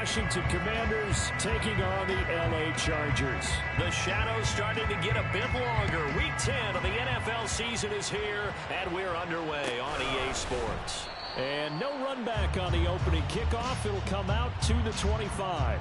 Washington Commanders taking on the LA Chargers. The shadow's starting to get a bit longer. Week 10 of the NFL season is here, and we're underway on EA Sports. And no run back on the opening kickoff. It'll come out to the 25.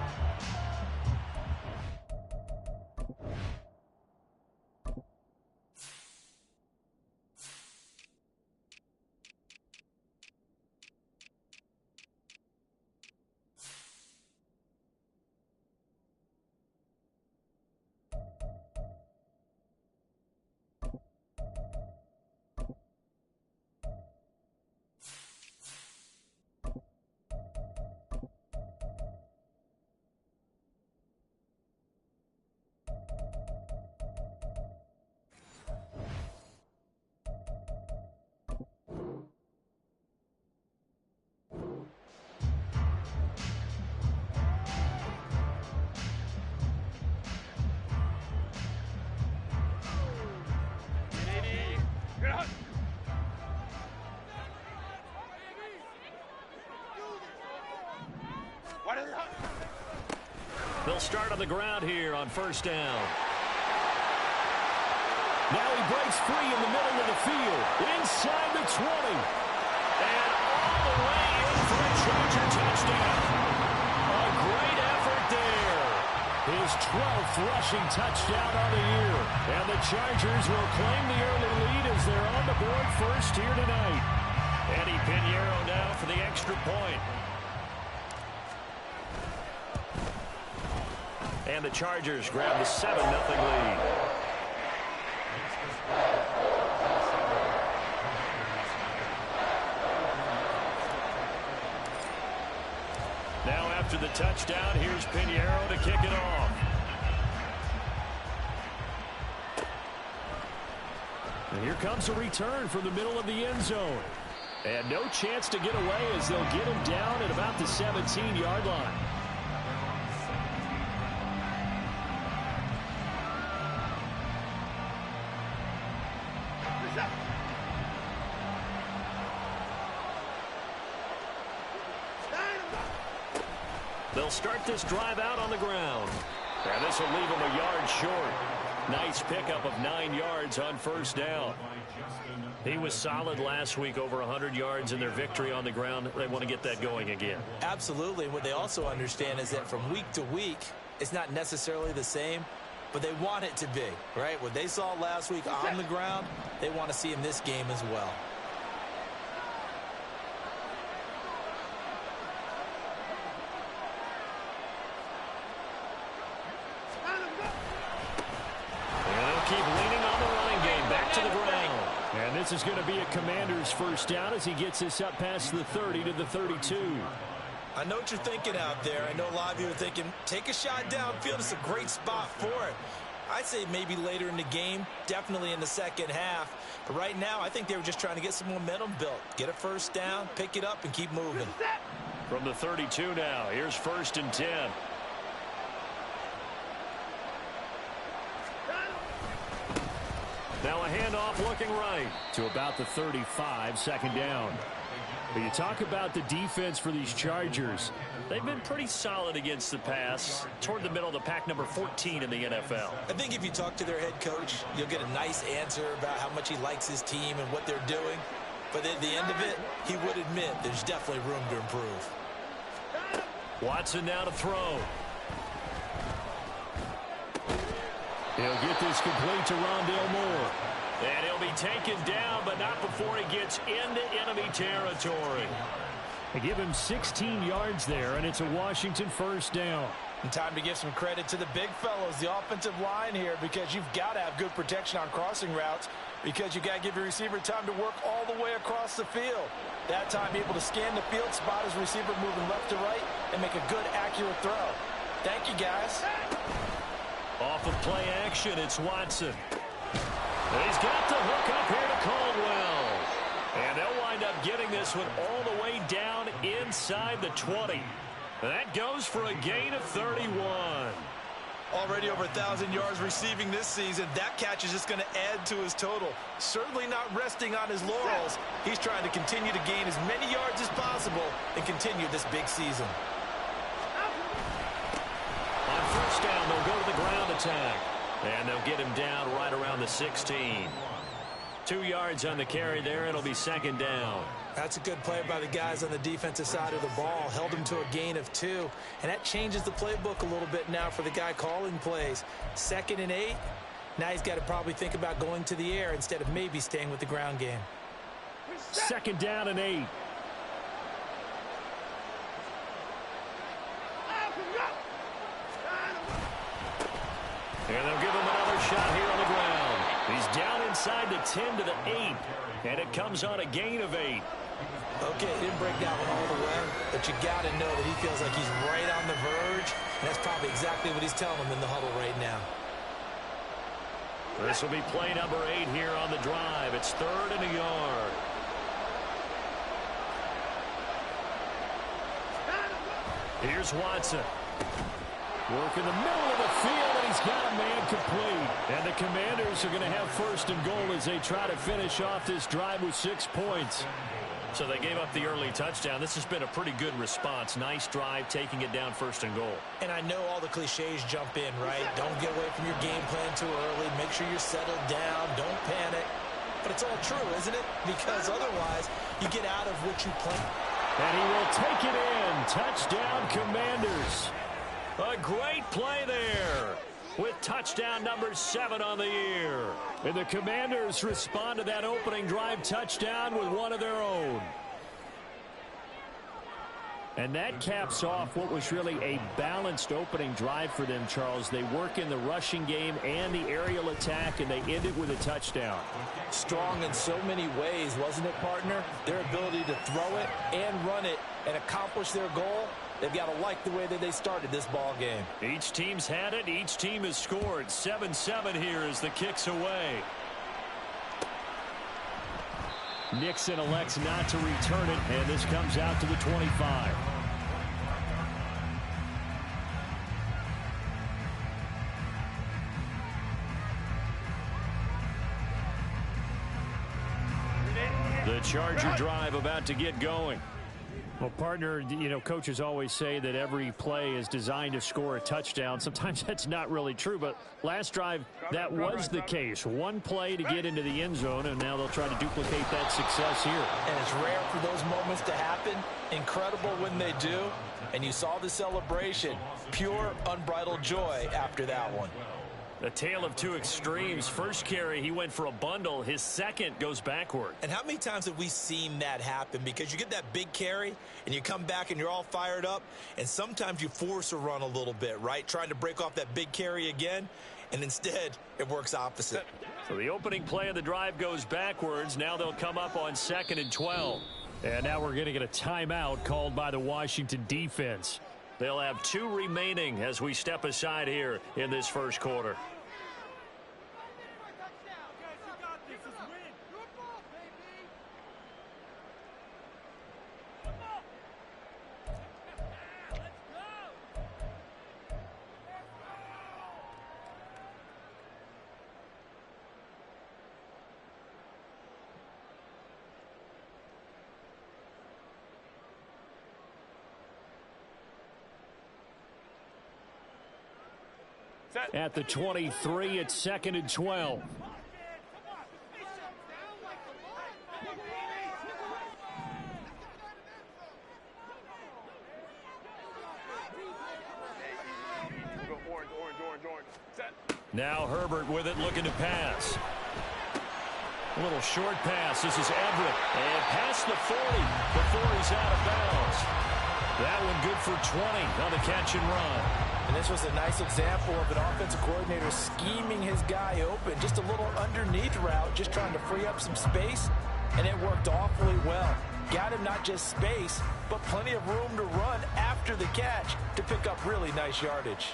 They'll start on the ground here on first down. Now he breaks free in the middle of the field, inside the 20. And all the way in for a Charger touchdown. A great effort there. His 12th rushing touchdown on the year. And the Chargers will claim the early lead as they're on the board first here tonight. Eddie Pinheiro now for the extra point. And the Chargers grab the 7-0 lead. Now after the touchdown, here's Pinheiro to kick it off. And here comes a return from the middle of the end zone. And no chance to get away as they'll get him down at about the 17-yard line. They'll start this drive out on the ground. And this will leave them a yard short. Nice pickup of 9 yards on first down. He was solid last week, over 100 yards in their victory on the ground. They want to get that going again. Absolutely. What they also understand is that from week to week, it's not necessarily the same, but they want it to be, right? What they saw last week on the ground, they want to see in this game as well. Keep leaning on the running game. Back to the ground. And this is going to be a Commander's first down as he gets this up past the 30 to the 32. I know what you're thinking out there. I know a lot of you are thinking, take a shot downfield. It's a great spot for it. I'd say maybe later in the game, definitely in the second half. But right now, I think they were just trying to get some momentum built. Get a first down, pick it up, and keep moving. From the 32 now, here's 1st and 10. Now a handoff looking right. To about the 35, second down. But you talk about the defense for these Chargers. They've been pretty solid against the pass. Toward the middle of the pack, number 14 in the NFL. I think if you talk to their head coach, you'll get a nice answer about how much he likes his team and what they're doing. But at the end of it, he would admit there's definitely room to improve. Watson now to throw. He'll get this complete to Rondale Moore. And he'll be taken down, but not before he gets into enemy territory. They give him 16 yards there, and it's a Washington first down. And time to give some credit to the big fellows, the offensive line here, because you've got to have good protection on crossing routes, because you've got to give your receiver time to work all the way across the field. That time able to scan the field, spot his receiver moving left to right, and make a good, accurate throw. Thank you, guys. Off of play action, it's Watson. And he's got the hook up here to Caldwell. And they'll wind up getting this one all the way down inside the 20. That goes for a gain of 31. Already over 1,000 yards receiving this season. That catch is just going to add to his total. Certainly not resting on his laurels. He's trying to continue to gain as many yards as possible and continue this big season. down. They'll go to the ground attack. And they'll get him down right around the 16. 2 yards on the carry there. It'll be second down. That's a good play by the guys on the defensive side of the ball. Held him to a gain of 2. And that changes the playbook a little bit now for the guy calling plays. 2nd and 8. Now he's got to probably think about going to the air instead of maybe staying with the ground game. 2nd down and 8. And they'll give him another shot here on the ground. He's down inside the 10 to the 8. And it comes on a gain of 8. Okay, he didn't break that one all the way, but you got to know that he feels like he's right on the verge. And that's probably exactly what he's telling him in the huddle right now. This will be play number 8 here on the drive. It's 3rd and a yard. Here's Watson. Work in the middle of the field, and he's got a man complete. And the Commanders are going to have 1st and goal as they try to finish off this drive with 6 points. So they gave up the early touchdown. This has been a pretty good response. Nice drive, taking it down 1st and goal. And I know all the cliches jump in, right? Don't get away from your game plan too early. Make sure you're settled down. Don't panic. But it's all true, isn't it? Because otherwise, you get out of what you plan. And he will take it in. Touchdown, Commanders. A great play there with touchdown number 7 on the year. And the Commanders respond to that opening drive touchdown with one of their own. And that caps off what was really a balanced opening drive for them, Charles. They work in the rushing game and the aerial attack, and they end it with a touchdown. Strong in so many ways, wasn't it, partner? Their ability to throw it and run it and accomplish their goal. They've got to like the way that they started this ball game. Each team's had it. Each team has scored. 7-7 here as the kick's away. Nixon elects not to return it, and this comes out to the 25. The Charger drive about to get going. Well, partner, you know, coaches always say that every play is designed to score a touchdown. Sometimes that's not really true, but last drive, that was the case. One play to get into the end zone, and now they'll try to duplicate that success here. And it's rare for those moments to happen. Incredible when they do. And you saw the celebration. Pure, unbridled joy after that one. A tale of two extremes. First carry, he went for a bundle. His second goes backward. And how many times have we seen that happen? Because you get that big carry, and you come back and you're all fired up, and sometimes you force a run a little bit, right? Trying to break off that big carry again, and instead it works opposite. So the opening play of the drive goes backwards. Now they'll come up on 2nd and 12. And now we're going to get a timeout called by the Washington defense. They'll have 2 remaining as we step aside here in this first quarter. At the 23, it's 2nd and 12. Now Herbert with it, looking to pass. A little short pass. This is Everett. And past the 40 before he's out of bounds. That one good for 20 on the catch and run. And this was a nice example of an offensive coordinator scheming his guy open. Just a little underneath route, just trying to free up some space. And it worked awfully well. Got him not just space, but plenty of room to run after the catch to pick up really nice yardage.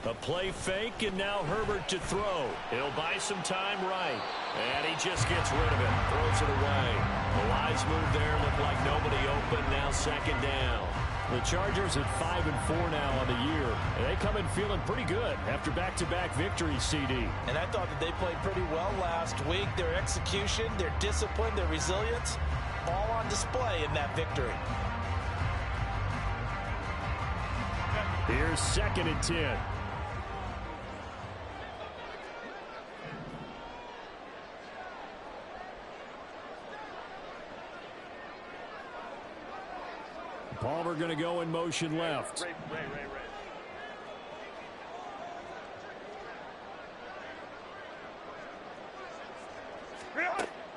A play fake, and now Herbert to throw. He'll buy some time right. And he just gets rid of it. Throws it away. The wise move there. Looked like nobody open. Now 2nd down. The Chargers at 5-4 now on the year. And they come in feeling pretty good after back-to-back victories, CD. And I thought that they played pretty well last week. Their execution, their discipline, their resilience, all on display in that victory. Here's 2nd and 10. Palmer going to go in motion left.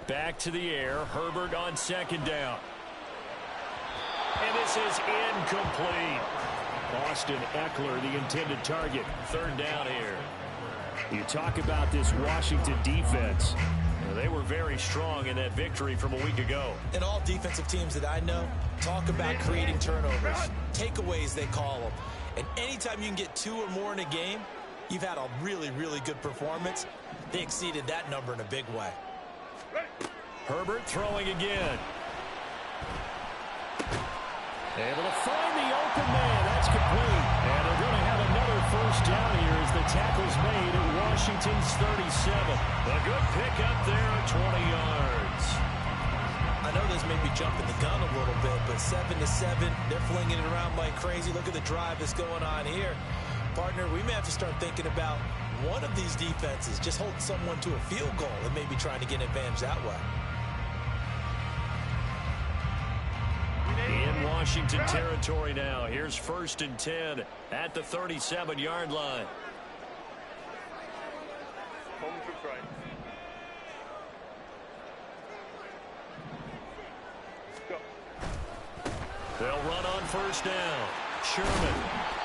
Back to the air. Herbert on 2nd down. And this is incomplete. Austin Eckler, the intended target. 3rd down here. You talk about this Washington defense. They were very strong in that victory from a week ago. And all defensive teams that I know talk about creating turnovers, takeaways they call them. And anytime you can get 2 or more in a game, you've had a really, really good performance. They exceeded that number in a big way. Herbert throwing again. Able to find the open man. That's complete. And they're going to have another 1st down here as the tackle's made at Washington's 37. A good pickup there at 20 yards. I know this may be jumping the gun a little bit, but 7-7, they're flinging it around like crazy. Look at the drive that's going on here. Partner, we may have to start thinking about one of these defenses just holding someone to a field goal and maybe trying to get an advantage that way. In Washington territory now. Here's 1st and 10 at the 37-yard line. They'll run on 1st down. Sherman.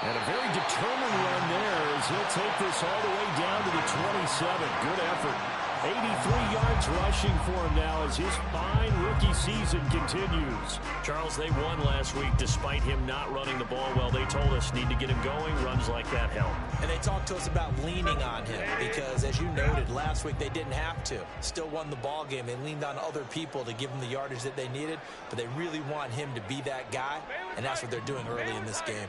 And a very determined run there as he'll take this all the way down to the 27. Good effort. 83 yards rushing for him now as his fine rookie season continues. Charles, they won last week despite him not running the ball well. They told us need to get him going. Runs like that help. And they talked to us about leaning on him because, as you noted, last week they didn't have to. Still won the ball game. They leaned on other people to give them the yardage that they needed, but they really want him to be that guy, and that's what they're doing early in this game.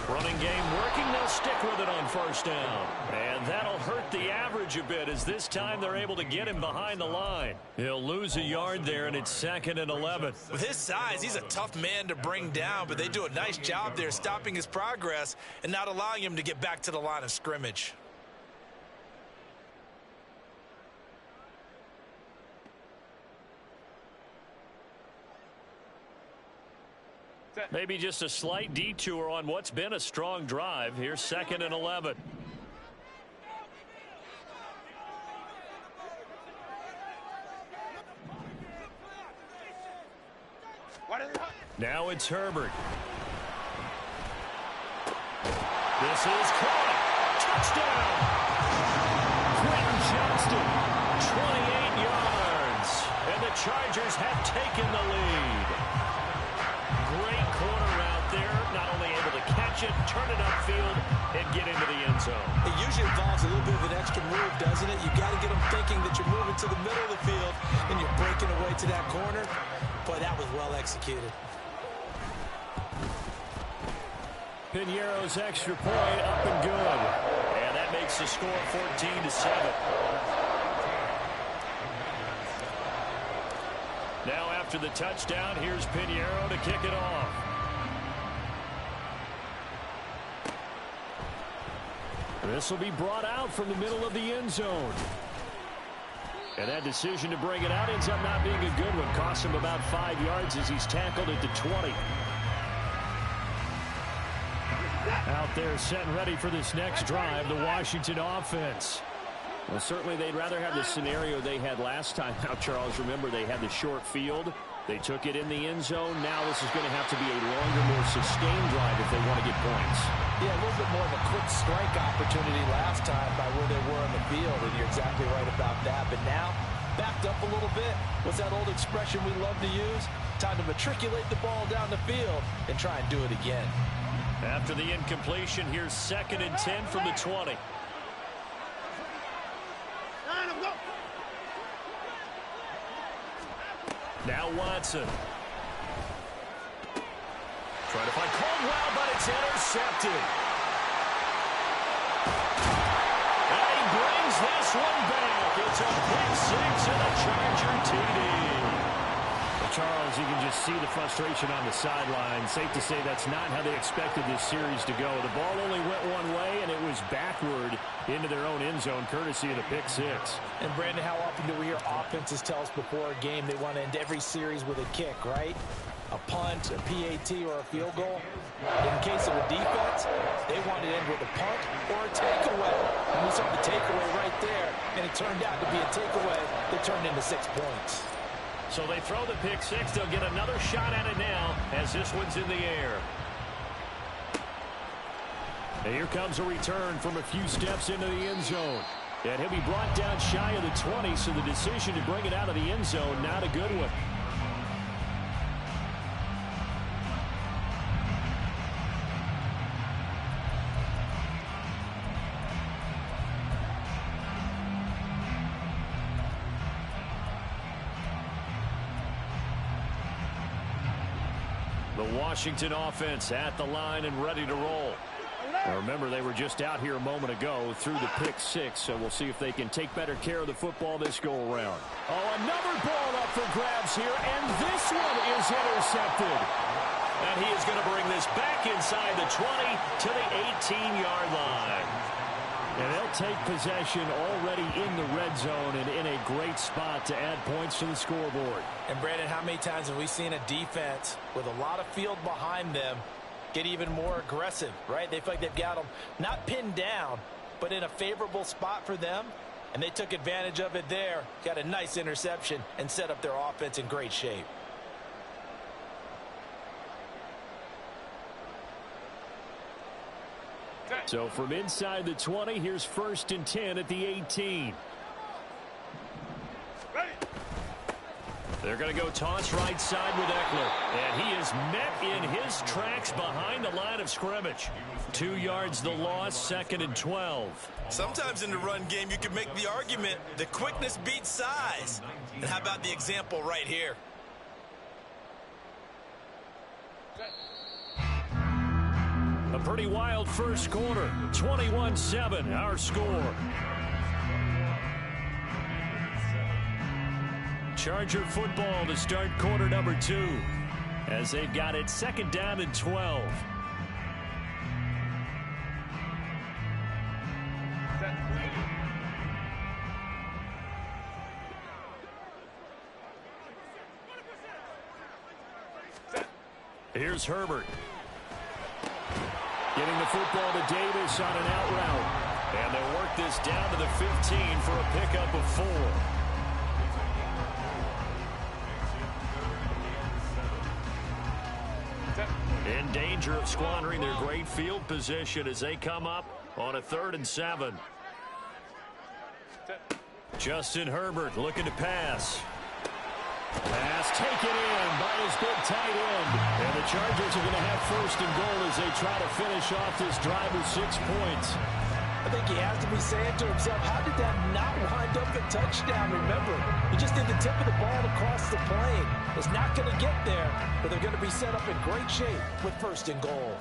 Running game working. They'll stick with it on 1st down. And that'll hurt the average a bit as this time they're able to get him behind the line. He'll lose a yard there, and it's 2nd and 11. With his size, he's a tough man to bring down, but they do a nice job there stopping his progress and not allowing him to get back to the line of scrimmage. Maybe just a slight detour on what's been a strong drive. Here's 2nd and 11. Now it's Herbert. This is caught. Touchdown. Quentin Johnston, 28 yards. And the Chargers have taken the lead. Great corner out there. Not only able to catch it, turn it upfield, and get into the end zone. It usually involves a little bit of an extra move, doesn't it? You got to get them thinking that you're moving to the middle of the field and you're breaking away to that corner. Boy, that was well executed. Piñeiro's extra point up and good. And that makes the score 14-7. Now after the touchdown, here's Piñeiro to kick it off. This will be brought out from the middle of the end zone. And that decision to bring it out ends up not being a good one. Costs him about 5 yards as he's tackled at the 20. Out there set and ready for this next drive, the Washington offense. Well, certainly they'd rather have the scenario they had last time out, Charles. Remember, they had the short field. They took it in the end zone. Now this is going to have to be a longer, more sustained drive if they want to get points. Yeah, a little bit more of a quick strike opportunity last time by where they were on the field, and you're exactly right about that. But now, backed up a little bit. What's that old expression we love to use? Time to matriculate the ball down the field and try and do it again. After the incompletion, here's 2nd and 10 from the 20. Now Watson. Trying to find Caldwell, but it's intercepted. And he brings this one back. It's a pick six and a Charger TD. Charles, you can just see the frustration on the sideline. Safe to say that's not how they expected this series to go. The ball only went one way, and it was backward into their own end zone, courtesy of the pick six. And, Brandon, how often do we hear offenses tell us before a game they want to end every series with a kick, right? A punt, a PAT, or a field goal. In the case of the defense, they wanted to end with a punt or a takeaway. And we saw the takeaway right there, and it turned out to be a takeaway that turned into 6 points. So they throw the pick six. They'll get another shot at it now as this one's in the air. And here comes a return from a few steps into the end zone. And he'll be brought down shy of the 20, so the decision to bring it out of the end zone, not a good one. The Washington offense at the line and ready to roll. Now remember, they were just out here a moment ago through the pick six, so we'll see if they can take better care of the football this go-around. Oh, another ball up for grabs here, and this one is intercepted. And he is going to bring this back inside the 20 to the 18-yard line. And they'll take possession already in the red zone and in a great spot to add points to the scoreboard. And, Brandon, how many times have we seen a defense with a lot of field behind them get even more aggressive, right? They feel like they've got them not pinned down, but in a favorable spot for them, and they took advantage of it there, got a nice interception, and set up their offense in great shape. So from inside the 20, here's 1st and 10 at the 18. They're going to go toss right side with Eckler. And he is met in his tracks behind the line of scrimmage. 2 yards the loss, 2nd and 12. Sometimes in the run game, you can make the argument that quickness beats size. And how about the example right here? A pretty wild first quarter. 21-7, our score. Charger football to start quarter number 2 as they've got it 2nd down and 12. Here's Herbert. Getting the football to Davis on an out route. And they'll work this down to the 15 for a pickup of 4. In danger of squandering their great field position as they come up on a 3rd and 7. Justin Herbert looking to pass. Pass taken in by his big tight end. And the Chargers are going to have 1st and goal as they try to finish off this drive with 6 points. I think he has to be saying to himself, how did that not wind up a touchdown? Remember, he just did the tip of the ball across the plane. It's not going to get there, but they're going to be set up in great shape with 1st and goal.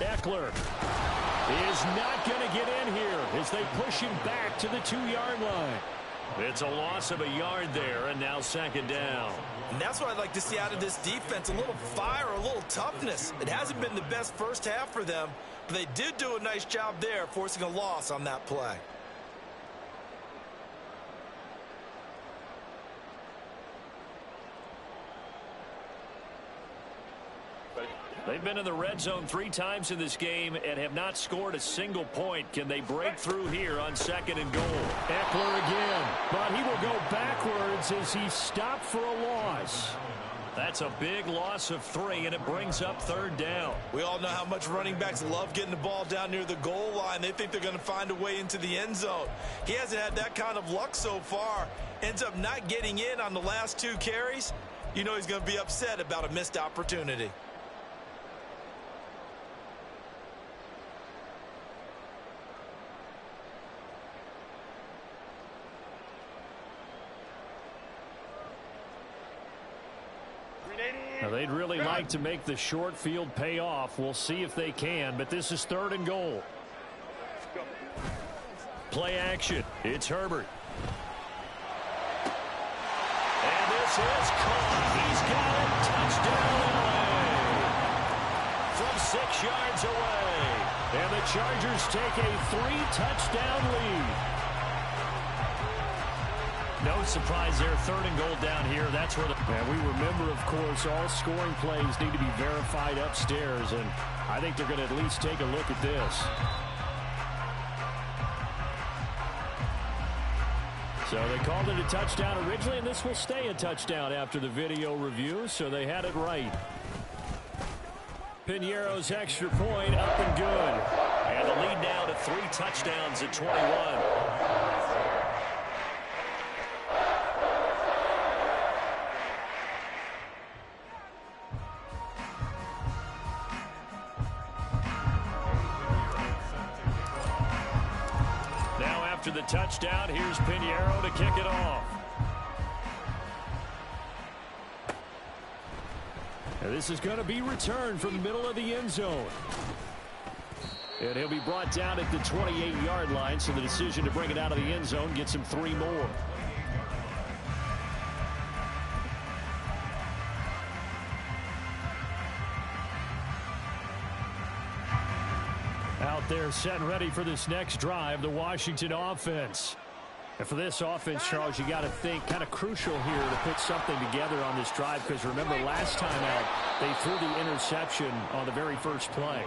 Eckler is not going to get in here as they push him back to the 2-yard line. It's a loss of a yard there, and now 2nd down. And that's what I'd like to see out of this defense, a little fire, a little toughness. It hasn't been the best first half for them, but they did do a nice job there, forcing a loss on that play. They've been in the red zone 3 times in this game and have not scored a single point. Can they break through here on 2nd and goal? Eckler again, but he will go backwards as he stopped for a loss. That's a big loss of 3, and it brings up 3rd down. We all know how much running backs love getting the ball down near the goal line. They think they're going to find a way into the end zone. He hasn't had that kind of luck so far. Ends up not getting in on the last 2 carries. You know he's going to be upset about a missed opportunity. Now, they'd really like to make the short field pay off. We'll see if they can, but this is 3rd and goal. Play action. It's Herbert. And this is caught. He's got it. Touchdown LA. From 6 yards away. And the Chargers take a 3-touchdown lead. No surprise there, 3rd and goal down here. That's where and we remember, of course, all scoring plays need to be verified upstairs, and I think they're going to at least take a look at this. So they called it a touchdown originally, and this will stay a touchdown after the video review, so they had it right. Piñeiro's extra point up and good. And the lead now to 3 touchdowns at 21. After the touchdown, here's Piñeiro to kick it off. And this is going to be returned from the middle of the end zone. And he'll be brought down at the 28-yard line, so the decision to bring it out of the end zone gets him 3 more. Out there set and ready for this next drive, the Washington offense. And for this offense, Charles, you got to think kind of crucial here to put something together on this drive, because remember last time out they threw the interception on the very first play.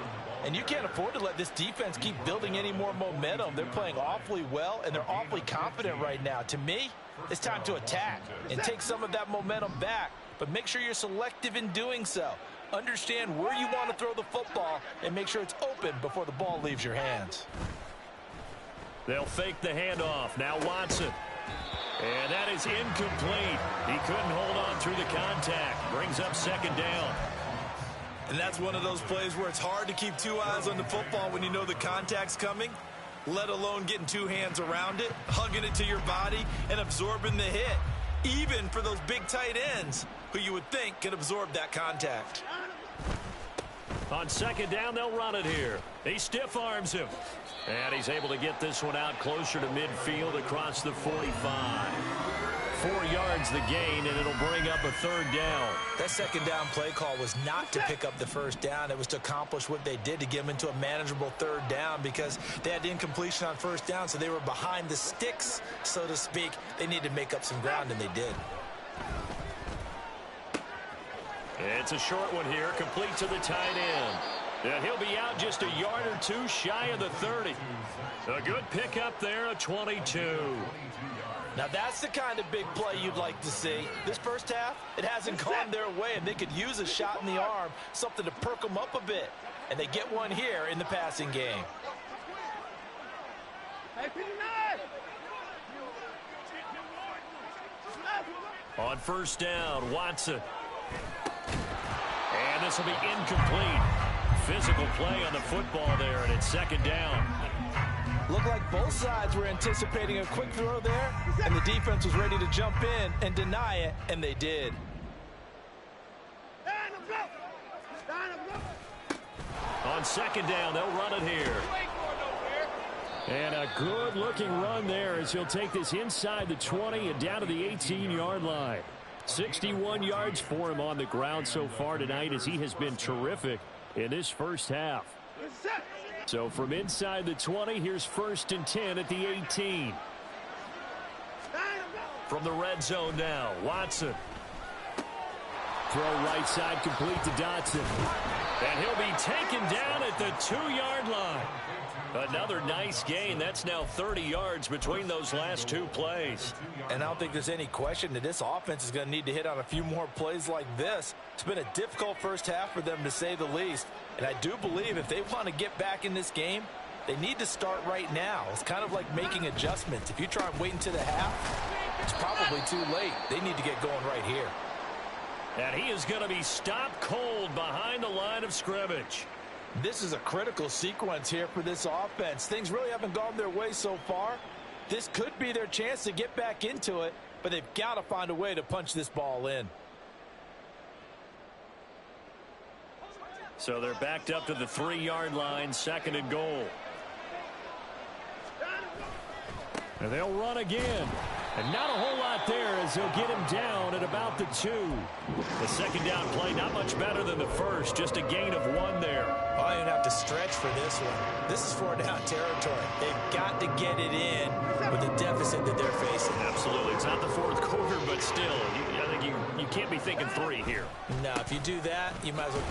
And you can't afford to let this defense keep building any more momentum. They're playing awfully well, and they're awfully confident right now. To me, it's time to attack and take some of that momentum back, but make sure you're selective in doing so. Understand where you want to throw the football and make sure it's open before the ball leaves your hands. They'll fake the handoff. Now Watson. And that is incomplete. He couldn't hold on through the contact. Brings up 2nd down. And that's one of those plays where it's hard to keep 2 eyes on the football when you know the contact's coming, let alone getting 2 hands around it, hugging it to your body, and absorbing the hit. Even for those big tight ends who you would think could absorb that contact. On 2nd down, they'll run it here. He stiff arms him. And he's able to get this one out closer to midfield across the 45. 4 yards the gain, and it'll bring up a 3rd down. That 2nd down play call was not to pick up the 1st down. It was to accomplish what they did, to get them into a manageable 3rd down, because they had incompletion on 1st down, so they were behind the sticks, so to speak. They needed to make up some ground, and they did. It's a short one here, complete to the tight end. And he'll be out just a yard or 2 shy of the 30. A good pickup there, a 22. Now that's the kind of big play you'd like to see. This first half, it hasn't gone their way, and they could use a shot in the arm, something to perk them up a bit. And they get one here in the passing game. On 1st down, Watson. And this will be incomplete. Physical play on the football there, and it's 2nd down. Looked like both sides were anticipating a quick throw there, and the defense was ready to jump in and deny it, and they did. On 2nd down, they'll run it here. And a good-looking run there as he'll take this inside the 20 and down to the 18-yard line. 61 yards for him on the ground so far tonight, as he has been terrific in this first half. So from inside the 20, here's 1st and 10 at the 18. From the red zone now, Watson. Throw right side complete to Dotson. And he'll be taken down at the 2-yard line. Another nice gain. That's now 30 yards between those last 2 plays. And I don't think there's any question that this offense is going to need to hit on a few more plays like this. It's been a difficult first half for them, to say the least. And I do believe if they want to get back in this game, they need to start right now. It's kind of like making adjustments. If you try and wait until the half, it's probably too late. They need to get going right here. And he is going to be stopped cold behind the line of scrimmage. This is a critical sequence here for this offense. Things really haven't gone their way so far. This could be their chance to get back into it, but they've got to find a way to punch this ball in. So they're backed up to the 3-yard line, 2nd and goal. And they'll run again. And not a whole lot there as they'll get him down at about the 2. The 2nd down play not much better than the first, just a gain of 1 there. Oh, I don't even have to stretch for this one. This is 4-down territory. They've got to get it in with the deficit that they're facing. Absolutely. It's not the 4th quarter, but still, I think you can't be thinking 3 here. No, if you do that, you might as well.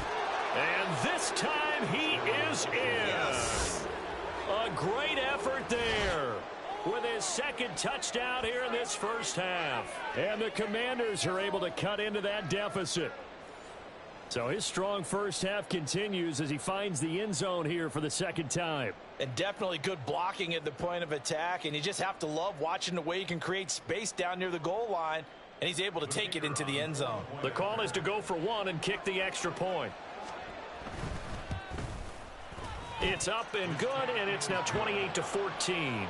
And this time he is in. Yes. A great effort there with his 2nd touchdown here in this first half. And the Commanders are able to cut into that deficit. So his strong first half continues as he finds the end zone here for the 2nd time. And definitely good blocking at the point of attack. And you just have to love watching the way he can create space down near the goal line. And he's able to take it into the end zone. The call is to go for 1 and kick the extra point. It's up and good, and it's now 28-14.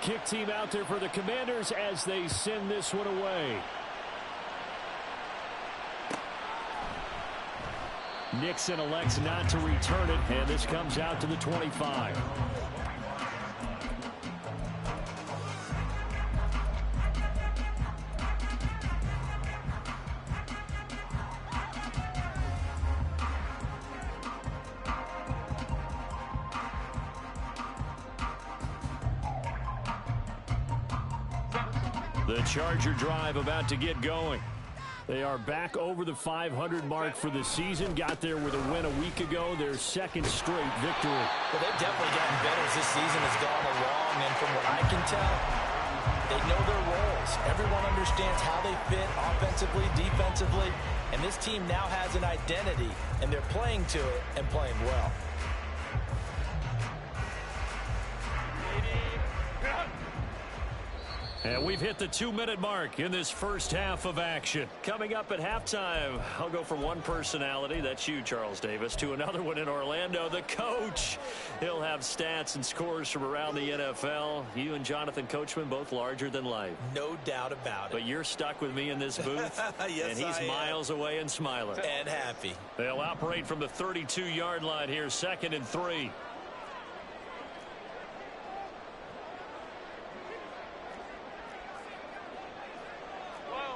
Kick team out there for the Commanders as they send this one away. Nixon elects not to return it, and this comes out to the 25. The Charger drive about to get going. They are back over the 500 mark for the season. Got there with a win a week ago, their 2nd straight victory. Well, they've definitely gotten better as this season has gone along. And from what I can tell, they know their roles. Everyone understands how they fit offensively, defensively. And this team now has an identity, and they're playing to it and playing well. And we've hit the 2-minute mark in this first half of action. Coming up at halftime, I'll go from one personality, that's you, Charles Davis, to another one in Orlando, the coach. He'll have stats and scores from around the NFL. You and Jonathan Coachman, both larger than life. No doubt about it. But you're stuck with me in this booth, yes, and he's miles away and smiling. And happy. They'll operate from the 32-yard line here, 2nd and 3.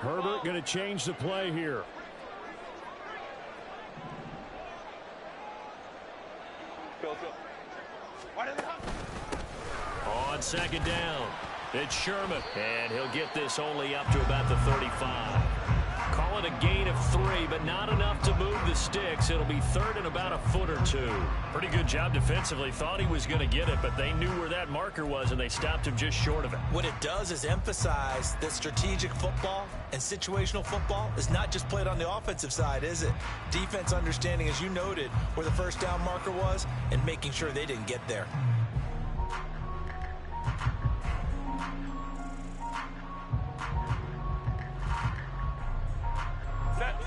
Herbert going to change the play here. On 2nd down, it's Sherman, and he'll get this only up to about the 35. Call it a gain of 3, but not enough to move the sticks. It'll be 3rd and about a foot or 2. Pretty good job defensively. Thought he was going to get it, but they knew where that marker was, and they stopped him just short of it. What it does is emphasize that strategic football and situational football is not just played on the offensive side, is it? Defense understanding, as you noted, where the 1st down marker was and making sure they didn't get there.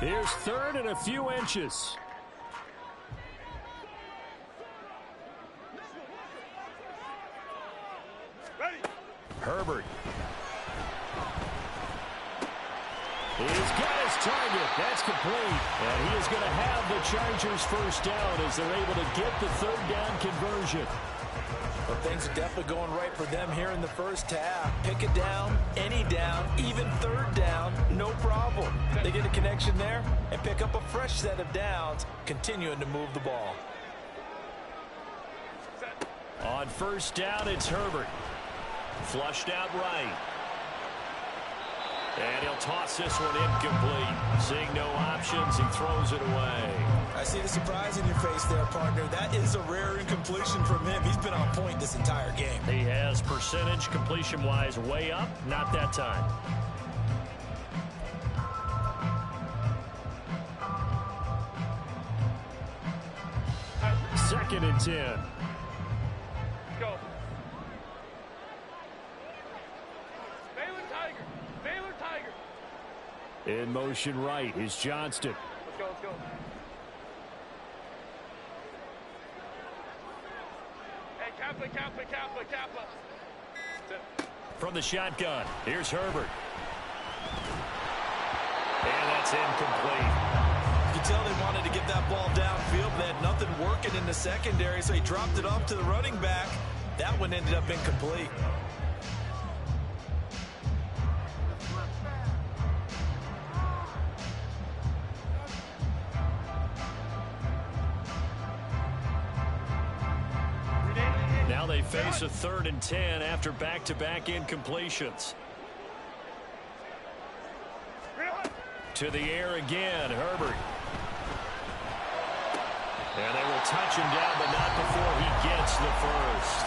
Here's 3rd and a few inches. Herbert. He's got his target. That's complete. And he is going to have the Chargers 1st down as they're able to get the 3rd down conversion. Well, things are definitely going right for them here in the first half. Pick it down, any down, even 3rd down, no problem. They get a connection there and pick up a fresh set of downs, continuing to move the ball. On 1st down, it's Herbert. Flushed out right. And he'll toss this one incomplete. Seeing no options, he throws it away. I see the surprise in your face there, partner. That is a rare incompletion from him. He's been on point this entire game. He has percentage completion-wise way up. Not that time. Second and 10. Go. Baylor Tiger. Baylor Tiger. In motion right is Johnston. Let's go, let's go. Hey, Kappa, Kappa, Kappa, Kappa. From the shotgun, here's Herbert. And that's incomplete. You can tell they wanted to get that ball downfield, but they had nothing working in the secondary, so he dropped it off to the running back. That one ended up incomplete. Now they face a 3rd and 10 after back-to-back incompletions. To the air again, Herbert. And they will touch him down, but not before he gets the first.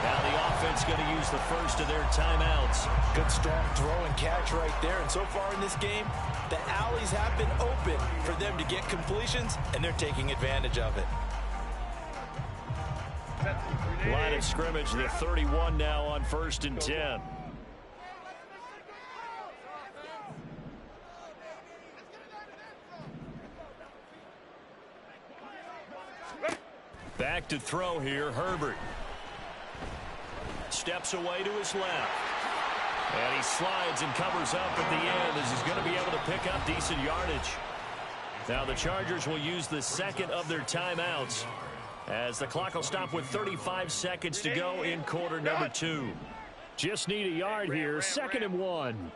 Now the offense going to use the first of their timeouts. Good strong throw and catch right there. And so far in this game, the alleys have been open for them to get completions, and they're taking advantage of it. Line of scrimmage, the 31 now on 1st and 10. Back to throw here, Herbert. Steps away to his left. And he slides and covers up at the end as he's going to be able to pick up decent yardage. Now the Chargers will use the second of their timeouts, as the clock will stop with 35 seconds to go in quarter number 2. Just need a yard here. 2nd and 1.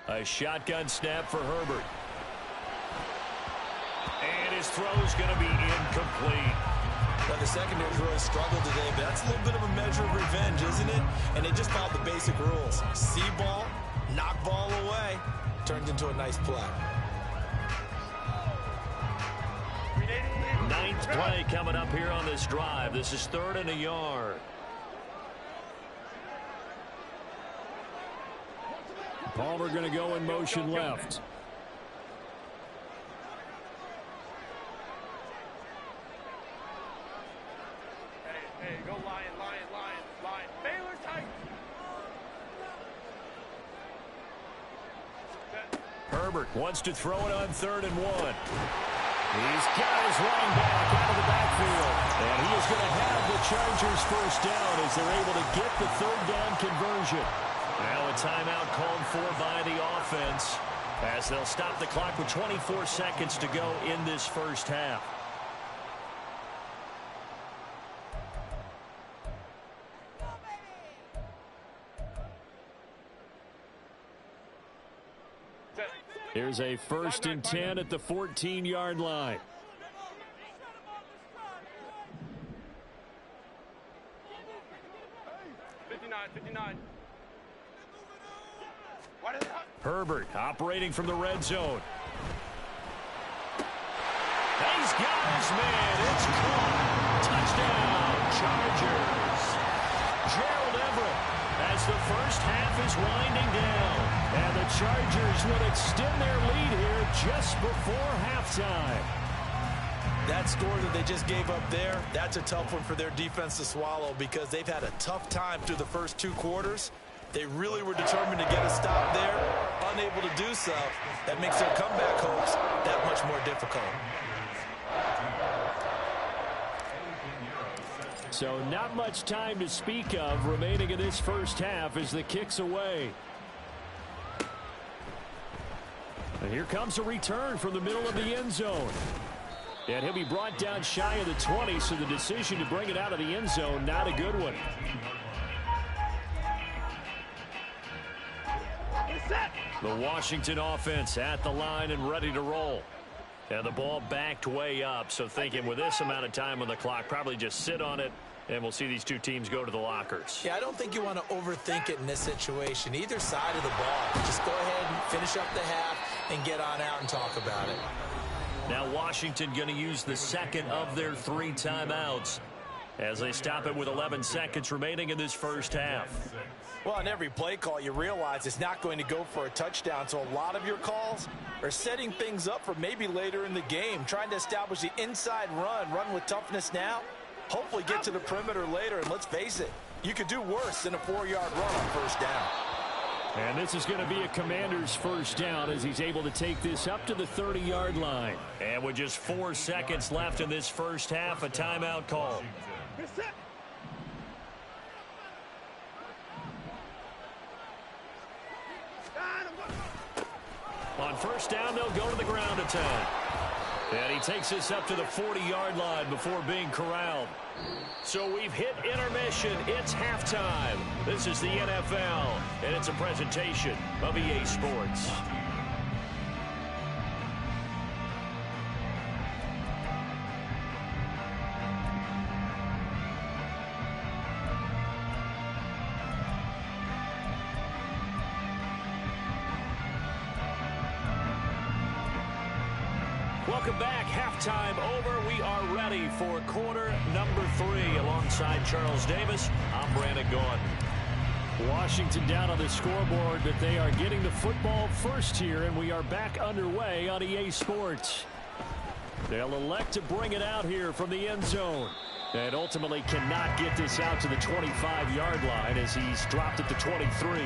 A shotgun snap for Herbert. And his throw is going to be incomplete. Well, the secondary's really struggled today, but that's a little bit of a measure of revenge, isn't it? And they just followed the basic rules. See ball, knock ball away. Turns into a nice play. 9th play coming up here on this drive. This is 3rd and a yard. Palmer going to go in motion left. Hey, go Lion, Lion, Lion, Lion. Baylor Tiger. Herbert wants to throw it on 3rd and 1. He's got his running back out of the backfield. And he is going to have the Chargers first down as they're able to get the 3rd down conversion. Now a timeout called for by the offense, as they'll stop the clock with 24 seconds to go in this first half. Here's a 1st and 10 at the 14-yard line. Herbert operating from the red zone. He's got his man. It's caught. Touchdown, Chargers. Gerald Everett as the first half is winding down. And the Chargers would extend their lead here just before halftime. That score that they just gave up there, that's a tough one for their defense to swallow, because they've had a tough time through the first 2 quarters. They really were determined to get a stop there, unable to do so. That makes their comeback hopes that much more difficult. So not much time to speak of remaining in this first half as the kick's away. And here comes a return from the middle of the end zone. And he'll be brought down shy of the 20, so the decision to bring it out of the end zone, not a good one. The Washington offense at the line and ready to roll. And the ball backed way up, so thinking with this amount of time on the clock, probably just sit on it, and we'll see these two teams go to the lockers. Yeah, I don't think you want to overthink it in this situation. Either side of the ball. Just go ahead and finish up the half and get on out and talk about it. Now Washington going to use the second of their 3 timeouts as they stop it with 11 seconds remaining in this first half. Well, on every play call, you realize it's not going to go for a touchdown, so a lot of your calls are setting things up for maybe later in the game, trying to establish the inside run with toughness now, hopefully get to the perimeter later, and let's face it, you could do worse than a 4-yard run on first down. And this is going to be a Commander's first down as he's able to take this up to the 30-yard line. And with just 4 seconds left in this first half, a timeout call. On first down, they'll go to the ground attack. And he takes this up to the 40-yard line before being corralled. So we've hit intermission. It's halftime. This is the NFL, and it's a presentation of EA Sports. Welcome back. Halftime over. We are ready for quarter number 3. Alongside Charles Davis, I'm Brandon Gaudin. Washington down on the scoreboard, but they are getting the football first here, and we are back underway on EA Sports. They'll elect to bring it out here from the end zone. And ultimately cannot get this out to the 25-yard line as he's dropped it to 23.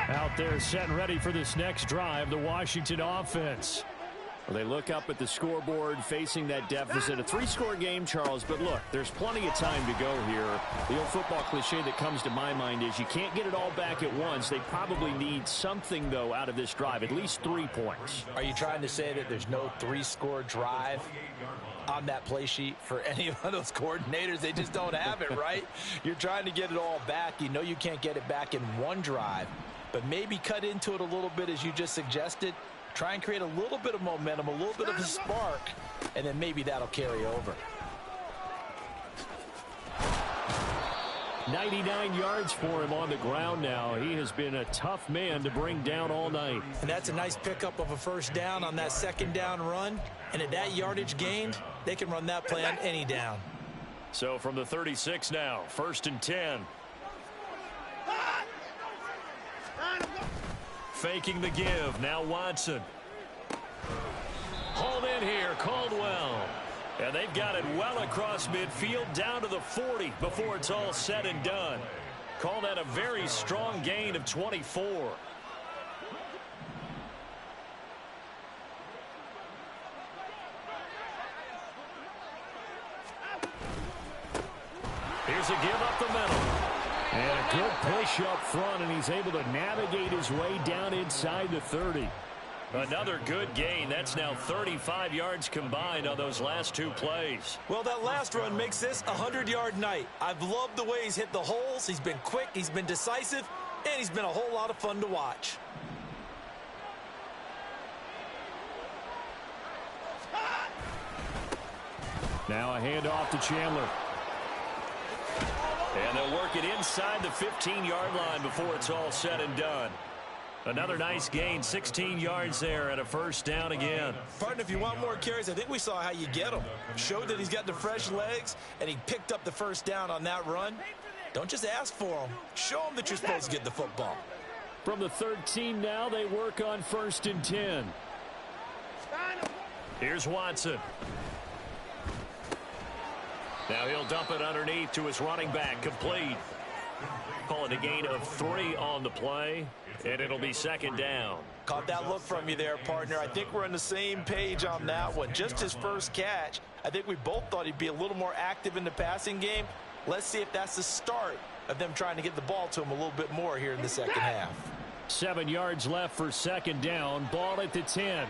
Out there set and ready for this next drive, the Washington offense. Well, they look up at the scoreboard facing that deficit. A 3-score game, Charles, but look, there's plenty of time to go here. The old football cliche that comes to my mind is you can't get it all back at once. They probably need something, though, out of this drive, at least 3 points. Are you trying to say that there's no 3-score drive on that play sheet for any of those coordinators? They just don't have it, right? You're trying to get it all back. You know you can't get it back in one drive. But maybe cut into it a little bit as you just suggested. Try and create a little bit of momentum, a little bit of a spark, and then maybe that'll carry over. 99 yards for him on the ground now. He has been a tough man to bring down all night. And that's a nice pickup of a first down on that second down run. And at that yardage gained, they can run that play on any down. So from the 36 now, 1st and 10. Faking the give. Now Watson. Hauled in here. Caldwell. And they've got it well across midfield down to the 40 before it's all said and done. Call that a very strong gain of 24. Here's a give up the middle. And a good push up front, and he's able to navigate his way down inside the 30. Another good gain. That's now 35 yards combined on those last 2 plays. Well, that last run makes this a 100-yard night. I've loved the way he's hit the holes. He's been quick, he's been decisive, and he's been a whole lot of fun to watch. Now a handoff to Chandler. And they'll work it inside the 15-yard line before it's all said and done. Another nice gain, 16 yards there and a first down again. Partner, if you want more carries, I think we saw how you get them. Showed that he's got the fresh legs, and he picked up the first down on that run. Don't just ask for them. Show them that you're supposed to get the football. From the 13 now, they work on 1st and 10. Here's Watson. Now he'll dump it underneath to his running back, complete. Call it a gain of 3 on the play, and it'll be 2nd down. Caught that look from you there, partner. I think we're on the same page on that one. Just his first catch. I think we both thought he'd be a little more active in the passing game. Let's see if that's the start of them trying to get the ball to him a little bit more here in the second half. 7 yards left for 2nd down. Ball at the 10.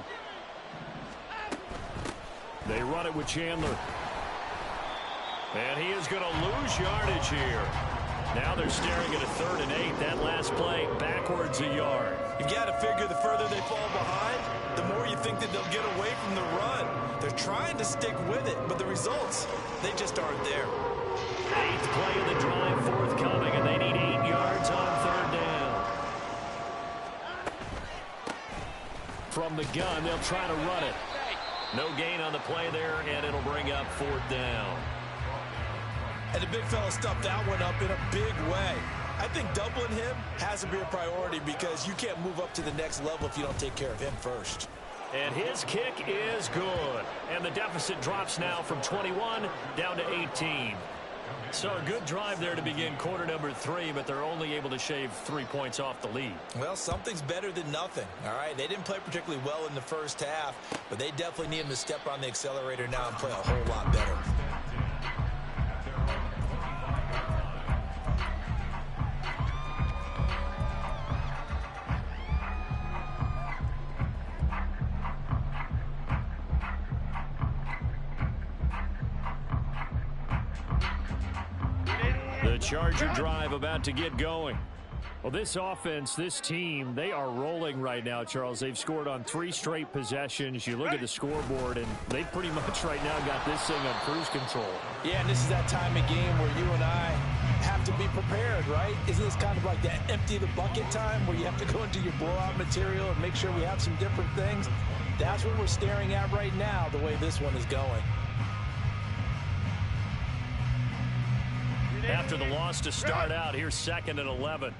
They run it with Chandler. And he is going to lose yardage here. Now they're staring at a 3rd and 8. That last play backwards a yard. You've got to figure the further they fall behind, the more you think that they'll get away from the run. They're trying to stick with it, but the results, they just aren't there. 8th play of the drive forthcoming, and they need 8 yards on 3rd down. From the gun, they'll try to run it. No gain on the play there, and it'll bring up 4th down. And the big fella stuffed that one up in a big way. I think doubling him has to be a priority because you can't move up to the next level if you don't take care of him first. And his kick is good. And the deficit drops now from 21 down to 18. So a good drive there to begin quarter number 3, but they're only able to shave 3 points off the lead. Well, something's better than nothing, all right? They didn't play particularly well in the first half, but they definitely need him to step on the accelerator now and play a whole lot better. The Charger drive about to get going. Well, this offense, this team, they are rolling right now, Charles. They've scored on 3 straight possessions. You look at the scoreboard, and they pretty much right now got this thing on cruise control. Yeah, and this is that time of game where you and I have to be prepared, right? Isn't this kind of like that empty the bucket time where you have to go into your blowout material and make sure we have some different things? That's what we're staring at right now, the way this one is going. After the loss to start out, here's 2nd and 11.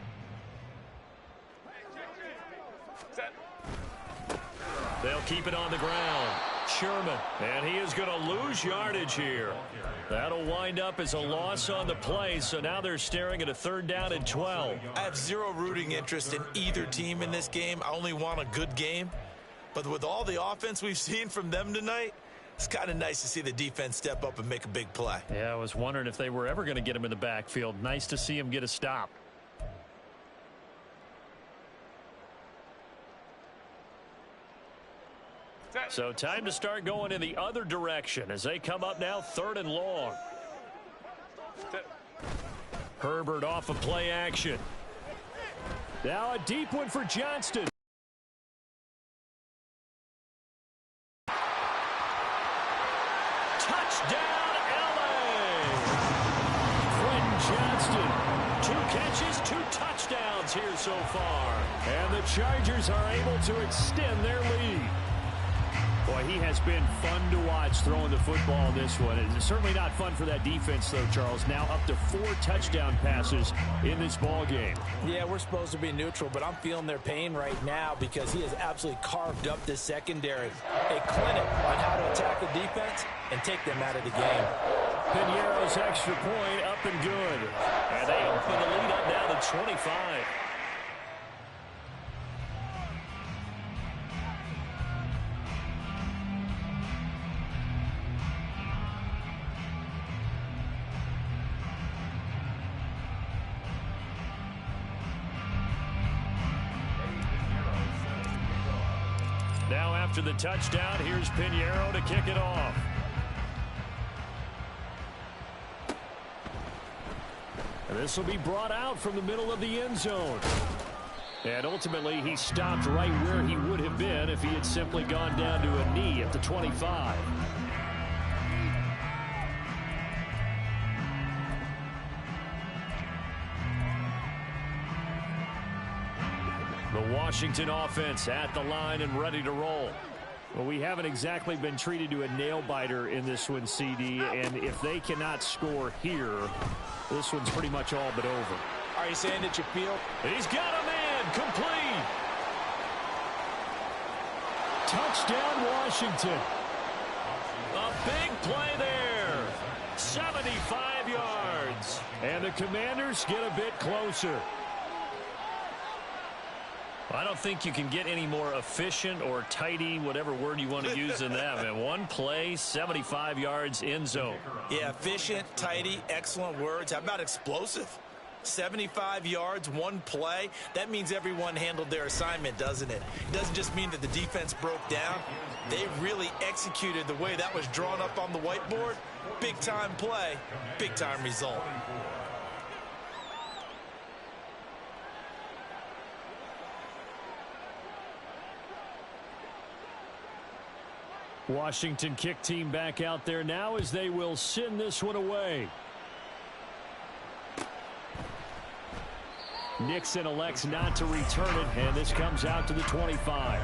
They'll keep it on the ground. Sherman, and he is going to lose yardage here. That'll wind up as a loss on the play, so now they're staring at a 3rd down and 12. I have zero rooting interest in either team in this game. I only want a good game. But with all the offense we've seen from them tonight, it's kind of nice to see the defense step up and make a big play. Yeah, I was wondering if they were ever going to get him in the backfield. Nice to see him get a stop. So time to start going in the other direction as they come up now 3rd and long. Herbert off of play action. Now a deep one for Johnston. Touchdown, LA! Quentin Johnston. 2 catches, 2 touchdowns here so far. And the Chargers are able to extend their lead. Boy, he has been fun to watch throwing the football in this one. It's certainly not fun for that defense, though, Charles. Now up to 4 touchdown passes in this ball game. Yeah, we're supposed to be neutral, but I'm feeling their pain right now because he has absolutely carved up this secondary. A clinic on how to attack the defense and take them out of the game. Piñeiro's extra point up and good. And they open the lead up now to 25. Now after the touchdown, here's Piñeiro to kick it off. And this will be brought out from the middle of the end zone. And ultimately, he stopped right where he would have been if he had simply gone down to a knee at the 25. The Washington offense at the line and ready to roll. Well, we haven't exactly been treated to a nail-biter in this one, CD, and if they cannot score here, this one's pretty much all but over. Are you saying that you feel? He's got a man, complete. Touchdown, Washington. A big play there. 75 yards. And the Commanders get a bit closer. I don't think you can get any more efficient or tidy, whatever word you want to use in that. Man, one play, 75 yards, end zone. Yeah, efficient, tidy, excellent words. How about explosive? 75 yards, one play. That means everyone handled their assignment, doesn't it? It doesn't just mean that the defense broke down. They really executed the way that was drawn up on the whiteboard. Big-time play, big-time result. Washington kick team back out there now as they will send this one away. Nixon elects not to return it, and this comes out to the 25.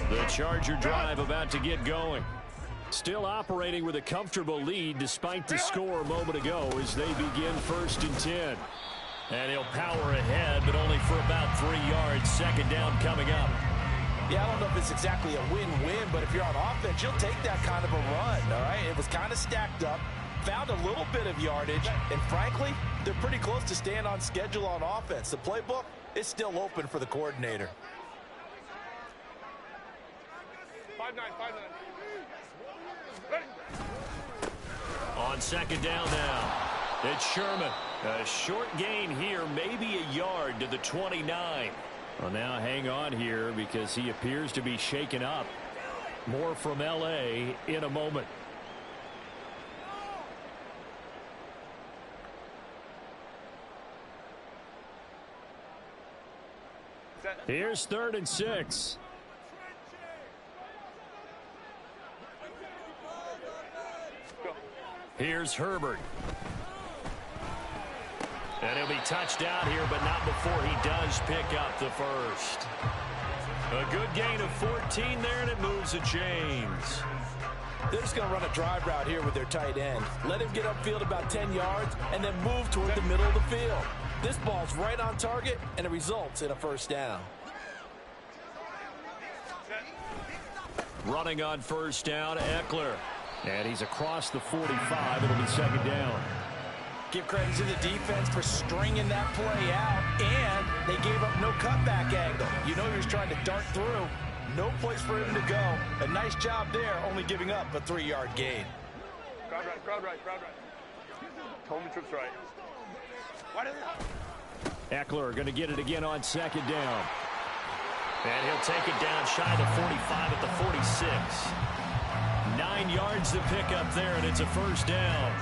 The Charger drive about to get going. Still operating with a comfortable lead despite the score a moment ago as they begin 1st and 10. And he'll power ahead, but only for about 3 yards. 2nd down coming up. Yeah, I don't know if it's exactly a win-win, but if you're on offense, you'll take that kind of a run, all right? It was kind of stacked up, found a little bit of yardage, and frankly, they're pretty close to staying on schedule on offense. The playbook is still open for the coordinator. 5-9, 5-9. On 2nd down now, it's Sherman. A short gain here, maybe a yard to the 29. Well, now hang on here because he appears to be shaken up. More from L.A. in a moment. Here's 3rd and 6. Here's Herbert. And he'll be touched out here, but not before he does pick up the first. A good gain of 14 there, and it moves the chains. They're just going to run a drive route here with their tight end. Let him get upfield about 10 yards and then move toward the middle of the field. This ball's right on target, and it results in a first down. Running on first down, Eckler. And he's across the 45. It'll be 2nd down. Give credit to the defense for stringing that play out, and they gave up no cutback angle. You know he was trying to dart through. No place for him to go. A nice job there, only giving up a 3-yard gain. Crowd right, crowd right, crowd right. Home trips right. Why Eckler going to get it again on 2nd down. And he'll take it down shy of the 45 at the 46. 9 yards to pick up there, and it's a first down.